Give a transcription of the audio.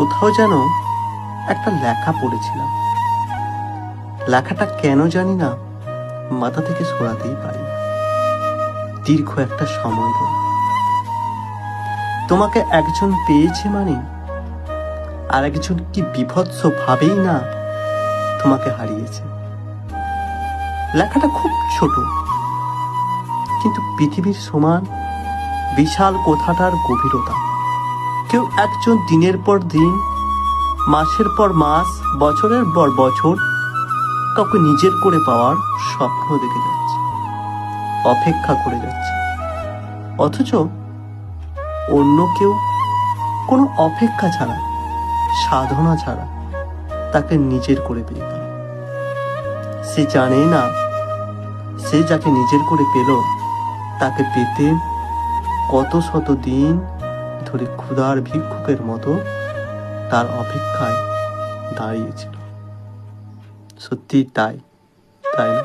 কোথাও যেন একটা লেখা পড়েছিলাম। লেখাটা কেন জানি না মাথা থেকে সরাতেই পারি না। দীর্ঘ একটা সময় ধরে তোমাকে একজন পেয়েছে মানে আর একজন কি বিভৎস ভাবেই না তোমাকে হারিয়েছে। লেখাটা খুব ছোট, কিন্তু পৃথিবীর সমান বিশাল কথাটার গভীরতা। কেউ একজন দিনের পর দিন, মাসের পর মাস, বছরের পর বছর কাউকে নিজের করে পাওয়ার স্বপ্ন দেখে যাচ্ছে, অপেক্ষা করে যাচ্ছে। অথচ অন্য কেউ কোনো অপেক্ষা ছাড়া, সাধনা ছাড়া তাকে নিজের করে পেয়ে গেল। সে জানে না সে যাকে নিজের করে পেল তাকে পেতে কত শত দিন ধরে ক্ষুধার ভিক্ষুকের মতো তার অপেক্ষায় দাঁড়িয়েছিল। সত্যি তাই, তাই না?